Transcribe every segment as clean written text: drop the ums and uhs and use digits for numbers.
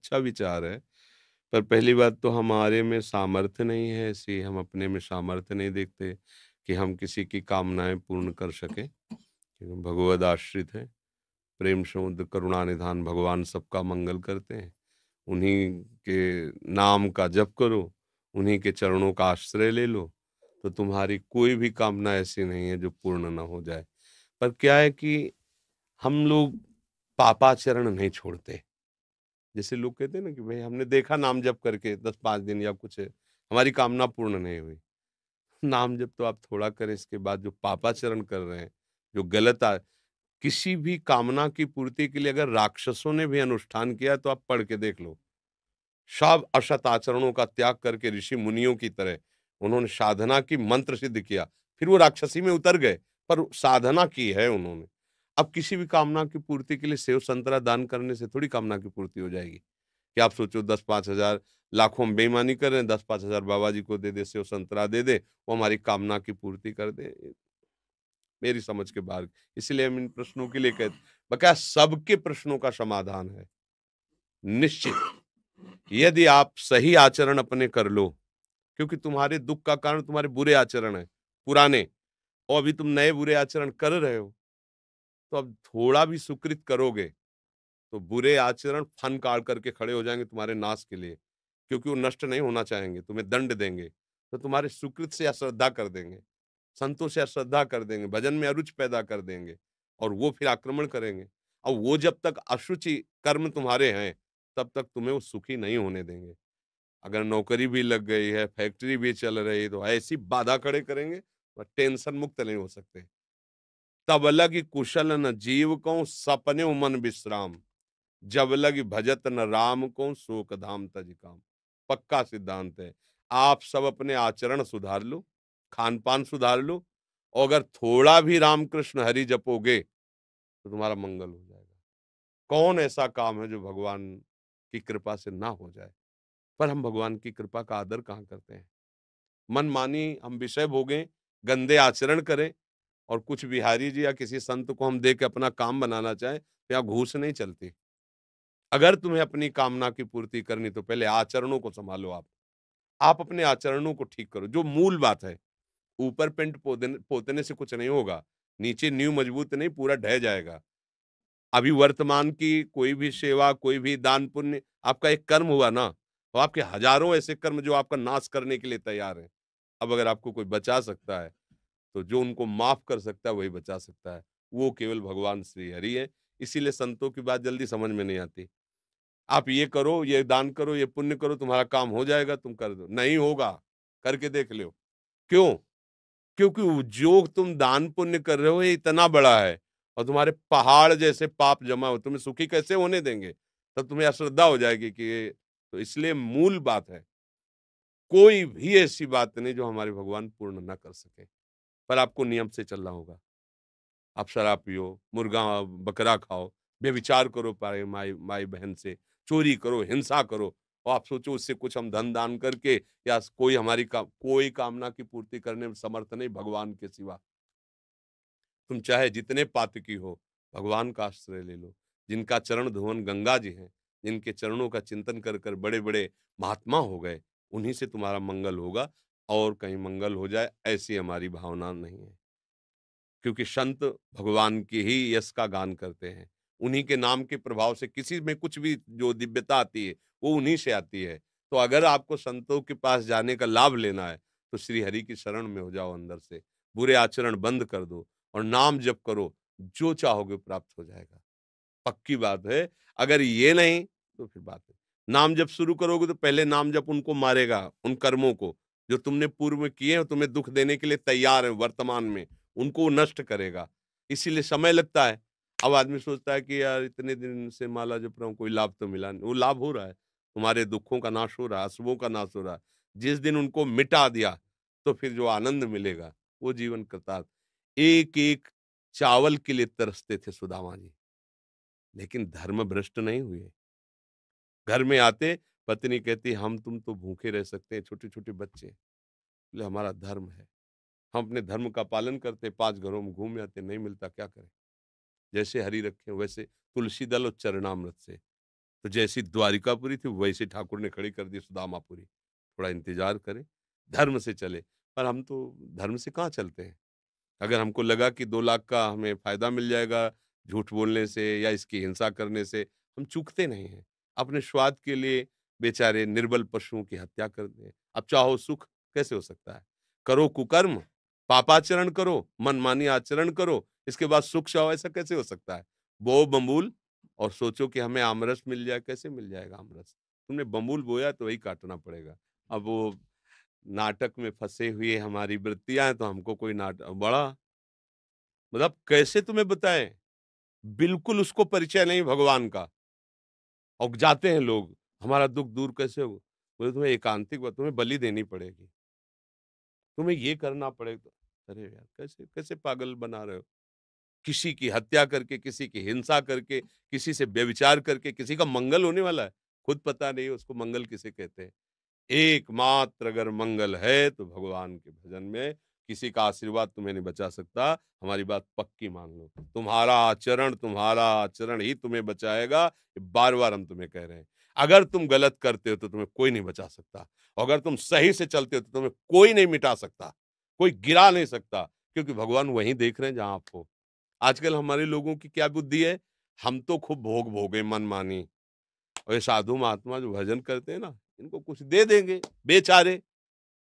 अच्छा विचार है। पर पहली बात तो हमारे में सामर्थ्य नहीं है ऐसी, हम अपने में सामर्थ्य नहीं देखते कि हम किसी की कामनाएँ पूर्ण कर सकें, क्योंकि भगवद आश्रित हैं। प्रेम समुद्र करुणा निधान भगवान सबका मंगल करते हैं। उन्हीं के नाम का जप करो, उन्हीं के चरणों का आश्रय ले लो, तो तुम्हारी कोई भी कामना ऐसी नहीं है जो पूर्ण ना हो जाए। पर क्या है कि हम लोग पापाचरण नहीं छोड़ते। जैसे लोग कहते हैं ना कि भाई हमने देखा नाम जप करके 10-5 दिन या कुछ है, हमारी कामना पूर्ण नहीं हुई। नाम जप तो आप थोड़ा करें, इसके बाद जो पापाचरण कर रहे हैं, जो गलत किसी भी कामना की पूर्ति के लिए अगर राक्षसों ने भी अनुष्ठान किया तो आप पढ़ के देख लो। सब असत आचरणों का त्याग करके ऋषि मुनियों की तरह उन्होंने साधना की, मंत्र सिद्ध किया, फिर वो राक्षसी में उतर गए, पर साधना की है उन्होंने। अब किसी भी कामना की पूर्ति के लिए सेव संतरा दान करने से थोड़ी कामना की पूर्ति हो जाएगी। कि आप सोचो 10-5 हज़ार, लाखों हम बेईमानी कर रहे हैं, 10-5 हज़ार बाबा जी को दे दे, सेव संतरा दे दे, वो हमारी कामना की पूर्ति कर दे, मेरी समझ के बाहर। इसलिए हम इन प्रश्नों के लिए कहते, बकाया सबके प्रश्नों का समाधान है निश्चित, यदि आप सही आचरण अपने कर लो। क्योंकि तुम्हारे दुख का कारण तुम्हारे बुरे आचरण है, पुराने, और अभी तुम नए बुरे आचरण कर रहे हो, तो अब थोड़ा भी सुकृत करोगे तो बुरे आचरण फन काट करके खड़े हो जाएंगे तुम्हारे नाश के लिए, क्योंकि वो नष्ट नहीं होना चाहेंगे, तुम्हें दंड देंगे, तो तुम्हारे सुकृत से अश्रद्धा कर देंगे, संतों से अश्रद्धा कर देंगे, भजन में अरुचि पैदा कर देंगे, और वो फिर आक्रमण करेंगे। और वो जब तक अशुचि कर्म तुम्हारे हैं, तब तक तुम्हें वो सुखी नहीं होने देंगे। अगर नौकरी भी लग गई है, फैक्ट्री भी चल रही है, तो ऐसी बाधा खड़े करेंगे, और टेंशन मुक्त नहीं हो सकते। तब लगी कुशल न जीव को सपने मन विश्राम, जब लगी भजत न राम को शोक धाम तज काम। पक्का सिद्धांत है। आप सब अपने आचरण सुधार लो, खान पान सुधार लो, और अगर थोड़ा भी रामकृष्ण हरि जपोगे तो तुम्हारा मंगल हो जाएगा। कौन ऐसा काम है जो भगवान की कृपा से ना हो जाए? पर हम भगवान की कृपा का आदर कहाँ करते हैं? मनमानी हम विषय भोगें, गंदे आचरण करें, और कुछ बिहारी जी या किसी संत को हम दे के अपना काम बनाना चाहें, तो यहाँ घूस नहीं चलती। अगर तुम्हें अपनी कामना की पूर्ति करनी तो पहले आचरणों को संभालो आप। आप अपने आचरणों को ठीक करो, जो मूल बात है। ऊपर पेंट पोतने से कुछ नहीं होगा। नीचे नींव मजबूत नहीं, पूरा ढह जाएगा। अभी वर्तमान की कोई भी सेवा, कोई भी दान पुण्य आपका एक कर्म हुआ ना, तो आपके हजारों ऐसे कर्म जो आपका नाश करने के लिए तैयार हैं। अब अगर आपको कोई बचा सकता है, तो जो उनको माफ कर सकता है वही बचा सकता है। वो केवल भगवान श्री हरि है। इसीलिए संतों की बात जल्दी समझ में नहीं आती। आप ये करो, ये दान करो, ये पुण्य करो, तुम्हारा काम हो जाएगा, तुम कर दो। नहीं होगा, करके देख लो। क्यों? क्योंकि वो जो तुम दान पुण्य कर रहे हो ये इतना बड़ा है, और तुम्हारे पहाड़ जैसे पाप जमा हो, तुम्हें सुखी कैसे होने देंगे? तब तुम्हें अश्रद्धा हो जाएगी कि ये, तो इसलिए मूल बात है, कोई भी ऐसी बात नहीं जो हमारे भगवान पूर्ण ना कर सके। पर आपको नियम से चलना होगा। आप शराब पियो, मुर्गा बकरा खाओ, व्यभिचार करो पाए माई माई बहन से, चोरी करो, हिंसा करो, और आप सोचो उससे कुछ हम धन दान करके, या कोई हमारी कोई कामना की पूर्ति करने में समर्थ नहीं भगवान के सिवा। तुम चाहे जितने पातकी हो, भगवान का आश्रय ले लो। जिनका चरण धुवन गंगा जी हैं, जिनके चरणों का चिंतन कर कर बड़े बड़े महात्मा हो गए, उन्हीं से तुम्हारा मंगल होगा। और कहीं मंगल हो जाए ऐसी हमारी भावना नहीं है। क्योंकि संत भगवान की ही यश का गान करते हैं। उन्हीं के नाम के प्रभाव से किसी में कुछ भी जो दिव्यता आती है, वो उन्हीं से आती है। तो अगर आपको संतों के पास जाने का लाभ लेना है, तो श्री हरि की शरण में हो जाओ अंदर से। बुरे आचरण बंद कर दो और नाम जप करो, जो चाहोगे प्राप्त हो जाएगा। पक्की बात है। अगर ये नहीं, तो फिर बात है। नाम जप शुरू करोगे तो पहले नाम जप उनको मारेगा, उन कर्मों को, जो तुमने पूर्व में किए हैं, तुम्हें दुःख देने के लिए तैयार है वर्तमान में, उनको वो नष्ट करेगा। इसीलिए समय लगता है। अब आदमी सोचता है कि यार इतने दिन से माला जप रहा हूँ, कोई लाभ तो मिला नहीं। वो लाभ हो रहा है। तुम्हारे दुखों का नाश हो रहा है, अशुभों का नाश हो रहा है। जिस दिन उनको मिटा दिया, तो फिर जो आनंद मिलेगा, वो जीवन कृतार्थ। एक-एक चावल के लिए तरसते थे सुदामा जी। लेकिन धर्म भ्रष्ट नहीं हुए। घर में आते, पत्नी कहती हम तुम तो भूखे रह सकते हैं, छोटे-छोटे बच्चे। बोले हमारा धर्म है। हम अपने धर्म का पालन करते, 5 घरों में घूम आते, नहीं मिलता क्या करें? जैसे हरि रखें वैसे तुलसी दल और चरणामृत से। तो जैसी द्वारिकापुरी थी वैसे ठाकुर ने खड़ी कर दी सुदामापुरी। थोड़ा इंतजार करें, धर्म से चले। पर हम तो धर्म से कहाँ चलते हैं। अगर हमको लगा कि 2 लाख का हमें फ़ायदा मिल जाएगा झूठ बोलने से या इसकी हिंसा करने से, हम चूकते नहीं हैं। अपने स्वार्थ के लिए बेचारे निर्बल पशुओं की हत्या कर दें। अब चाहो सुख, कैसे हो सकता है? करो कुकर्म, पापाचरण करो, मनमानी आचरण करो, इसके बाद सुख चाहो, ऐसा कैसे हो सकता है? बोओ बबूल और सोचो कि हमें आमरस मिल जाए, कैसे मिल जाएगा आमरस? तुमने बबूल बोया तो वही काटना पड़ेगा। अब वो नाटक में फँसे हुए हमारी वृत्तियाँ हैं, तो हमको कोई बड़ा मतलब कैसे तुम्हें बताएँ? बिल्कुल उसको परिचय नहीं भगवान का। और जाते हैं लोग, हमारा दुःख दूर कैसे हो? बोले तुम्हें एकांतिक तुम्हें बलि देनी पड़ेगी। तुम्हें ये करना पड़ेगा। अरे यार! कैसे कैसे पागल बना रहे हो? किसी की हत्या करके, किसी की हिंसा करके, किसी से व्यभिचार करके, किसी का मंगल होने वाला है। खुद पता नहीं उसको मंगल किसे कहते हैं। एकमात्र अगर मंगल है तो भगवान के भजन में किसी का आशीर्वाद तुम्हें नहीं बचा सकता। हमारी बात पक्की मान लो। तुम्हारा आचरण ही तुम्हें बचाएगा। ये बार-बार हम तुम्हें कह रहे हैं। अगर तुम गलत करते हो तो तुम्हें कोई नहीं बचा सकता। अगर तुम सही से चलते हो तो तुम्हें कोई नहीं मिटा सकता, कोई गिरा नहीं सकता क्योंकि भगवान वहीं देख रहे हैं जहाँ आप हो। आजकल हमारे लोगों की क्या बुद्धि है, हम तो खूब भोग भोगे मनमानी और ये साधु महात्मा जो भजन करते हैं ना, इनको कुछ दे देंगे बेचारे,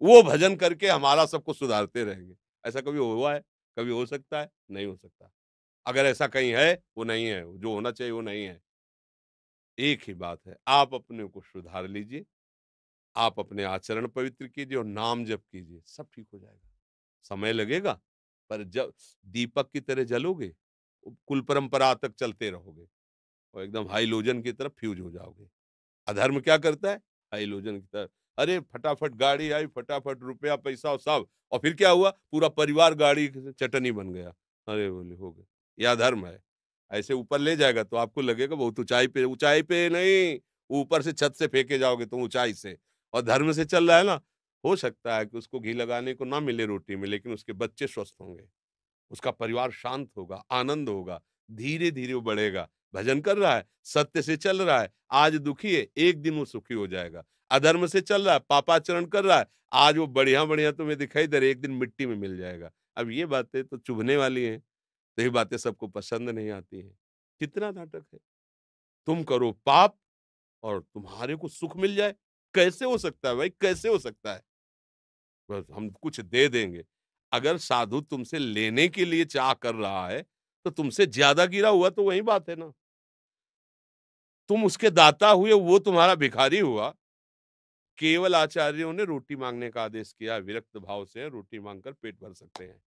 वो भजन करके हमारा सब कुछ सुधारते रहेंगे। ऐसा कभी हुआ है? कभी हो सकता है? नहीं हो सकता। अगर ऐसा कहीं है, वो नहीं है, जो होना चाहिए वो नहीं है। एक ही बात है, आप अपने को सुधार लीजिए, आप अपने आचरण पवित्र कीजिए और नाम जप कीजिए, सब ठीक हो जाएगा। समय लगेगा, पर जब दीपक की तरह जलोगे, कुल परंपरा तक चलते रहोगे और एकदम हाइलोजन की तरफ फ्यूज हो जाओगे। अधर्म क्या करता है? हाइलोजन की तरह, अरे फटाफट गाड़ी आई, फटाफट रुपया पैसा और सब, और फिर क्या हुआ? पूरा परिवार गाड़ी की चटनी बन गया। अरे बोले हो गया। ये अधर्म है। ऐसे ऊपर ले जाएगा तो आपको लगेगा बहुत ऊंचाई पे नहीं, ऊपर से छत से फेंके जाओगे तुम ऊंचाई से। और धर्म से चल रहा है ना, हो सकता है कि उसको घी लगाने को ना मिले रोटी में, लेकिन उसके बच्चे स्वस्थ होंगे, उसका परिवार शांत होगा, आनंद होगा, धीरे-धीरे वो बढ़ेगा। भजन कर रहा है, सत्य से चल रहा है, आज दुखी है, एक दिन वो सुखी हो जाएगा। अधर्म से चल रहा है, पापाचरण कर रहा है, आज वो बढ़िया-बढ़िया तुम्हें दिखाई दे रहा है, एक दिन मिट्टी में मिल जाएगा। अब ये बातें तो चुभने वाली हैं, तो ये बातें सबको पसंद नहीं आती हैं। कितना नाटक है। तुम करो पाप और तुम्हारे को सुख मिल जाए, कैसे हो सकता है भाई, कैसे हो सकता है? बस हम कुछ दे देंगे। अगर साधु तुमसे लेने के लिए चाह कर रहा है, तो तुमसे ज़्यादा गिरा हुआ तो वही बात है ना। तुम उसके दाता हुए, वो तुम्हारा भिखारी हुआ। केवल आचार्यों ने रोटी माँगने का आदेश किया, विरक्त भाव से रोटी माँगकर पेट भर सकते हैं।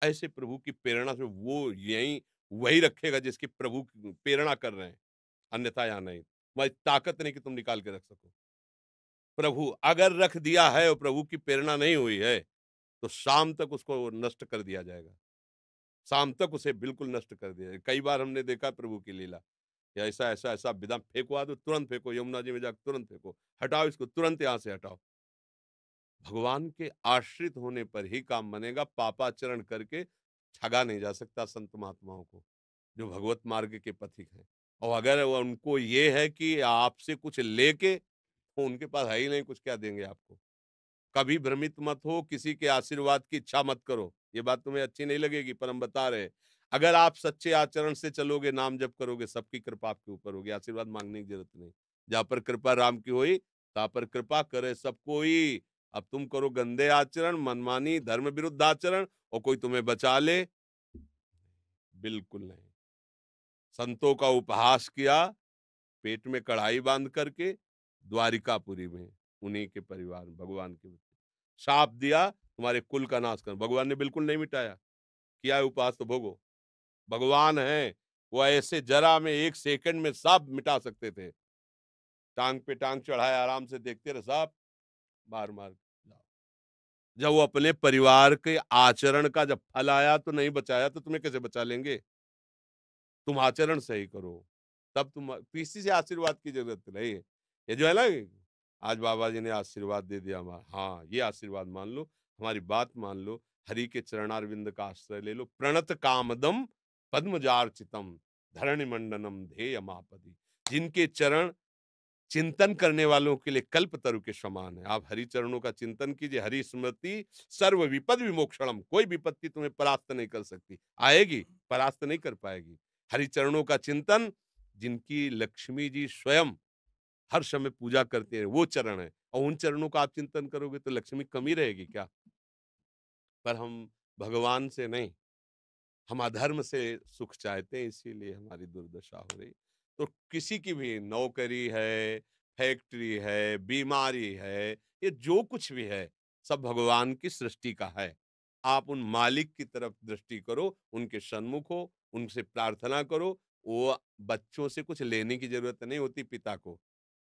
ऐसे प्रभु की प्रेरणा से वो यहीं वही रखेगा जिसकी प्रभु प्रेरणा कर रहे हैं, अन्यथा यहाँ नहीं। तुम्हारी ताकत नहीं कि तुम निकाल के रख सको। प्रभु अगर रख दिया है और प्रभु की प्रेरणा नहीं हुई है, तो शाम तक उसको नष्ट कर दिया जाएगा। शाम तक उसे बिल्कुल नष्ट कर दिया जाएगा। कई बार हमने देखा प्रभु की लीला कि ऐसा विधा फेंकवा दो, तुरंत फेंको, यमुना जी में जाकर तुरंत फेंको, हटाओ इसको, तुरंत यहाँ से हटाओ। भगवान के आश्रित होने पर ही काम बनेगा। पापाचरण करके ठगा नहीं जा सकता संत महात्माओं को, जो भगवत मार्ग के पथिक हैं। और अगर वो उनको ये है कि आपसे कुछ लेके, तो उनके पास है ही नहीं, कुछ क्या देंगे आपको। कभी भ्रमित मत हो, किसी के आशीर्वाद की इच्छा मत करो। ये बात तुम्हें अच्छी नहीं लगेगी, पर हम बता रहे हैं। अगर आप सच्चे आचरण से चलोगे, नाम जप करोगे, सबकी कृपा आपके ऊपर होगी, आशीर्वाद मांगने की जरूरत नहीं। जहाँ पर कृपा राम की हुई, तहाँ पर कृपा करे सब कोई। अब तुम करो गंदे आचरण, मनमानी, धर्म विरुद्ध आचरण, और कोई तुम्हें बचा ले? बिल्कुल नहीं। संतों का उपहास किया, पेट में कढ़ाई बांध करके, द्वारिकापुरी में, उन्हीं के परिवार में, भगवान के बच्चे। शाप दिया तुम्हारे कुल का नाश कर, भगवान ने बिल्कुल नहीं मिटाया। किया है उपवास तो भोगो। भगवान है, वो ऐसे जरा में 1 सेकंड में सब मिटा सकते थे। टांग पे टांग चढ़ाए, आराम से देखते रहे, सब मार-मार जाओ। जब वो अपने परिवार के आचरण का जब फल आया तो नहीं बचाया, तो तुम्हें कैसे बचा लेंगे? तुम आचरण सही करो, तब तुम किसी से आशीर्वाद की जरूरत नहीं है। ये जो है ना, आज बाबा जी ने आशीर्वाद दे दिया हमारा, हाँ, ये आशीर्वाद मान लो, हमारी बात मान लो, हरि के चरणारविंद का आश्रय ले लो। प्रणत कामदम पद्मजार्चितम, धरणि मंडनम ध्येयमापदि। जिनके चरण चिंतन करने वालों के लिए कल्प तरु के समान है। आप हरि चरणों का चिंतन कीजिए। हरि स्मृति सर्व विपद विमोक्षणम। कोई विपत्ति तुम्हें परास्त नहीं कर सकती। आएगी, परास्त नहीं कर पाएगी। हरि चरणों का चिंतन, जिनकी लक्ष्मी जी स्वयं हर समय पूजा करते हैं, वो चरण है। और उन चरणों का आप चिंतन करोगे तो लक्ष्मी कमी रहेगी क्या? पर हम भगवान से नहीं, हम अधर्म से सुख चाहते हैं, इसीलिए हमारी दुर्दशा हो रही। तो किसी की भी नौकरी है, फैक्ट्री है, बीमारी है, ये जो कुछ भी है, सब भगवान की सृष्टि का है। आप उन मालिक की तरफ दृष्टि करो, उनके सन्मुख हो, उनसे प्रार्थना करो। वो बच्चों से कुछ लेने की जरूरत नहीं होती पिता को,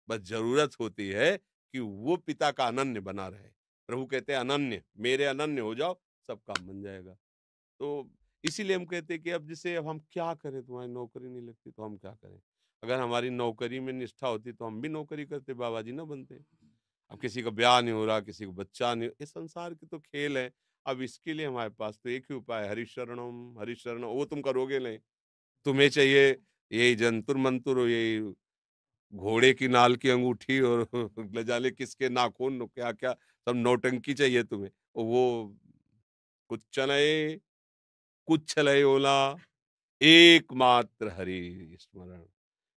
बस जरूरत होती है कि वो पिता का अनन्य बना रहे। प्रभु कहते हैं अनन्य, मेरे अनन्य हो जाओ, सब काम बन जाएगा। तो इसीलिए हम कहते हैं कि अब हम क्या करें, तुम्हारी नौकरी नहीं लगती तो हम क्या करें? अगर हमारी नौकरी में निष्ठा होती तो हम भी नौकरी करते, बाबा जी ना बनते। अब किसी का ब्याह नहीं हो रहा, किसी को बच्चा नहीं, ये संसार के तो खेल है। अब इसके लिए हमारे पास तो एक ही उपाय है, हरिशरणम हरिशरणम। वो तुम करोगे नहीं, तुम्हें चाहिए यही जंतुर मंतुर, यही घोड़े की नाल की अंगूठी और न जाने किसके नाखून, क्या क्या सब नौटंकी चाहिए तुम्हें। और वो कुछ कुच्छलयोला एकमात्र हरि स्मरण।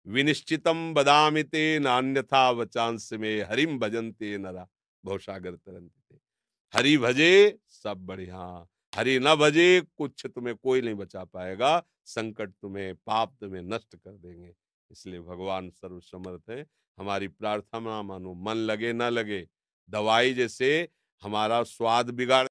विनिश्चितम बदामि ते नान्यथा वचांस में हरिम भजन्ते नरा भवसागर तरंते। हरि भजे सब बढ़िया, हरि न भजे कुछ तुम्हें कोई नहीं बचा पाएगा। संकट तुम्हें, पाप तुम्हें नष्ट कर देंगे। इसलिए भगवान सर्वसमर्थ है। हमारी प्रार्थना मानो, मन लगे ना लगे, दवाई जैसे हमारा स्वाद बिगाड़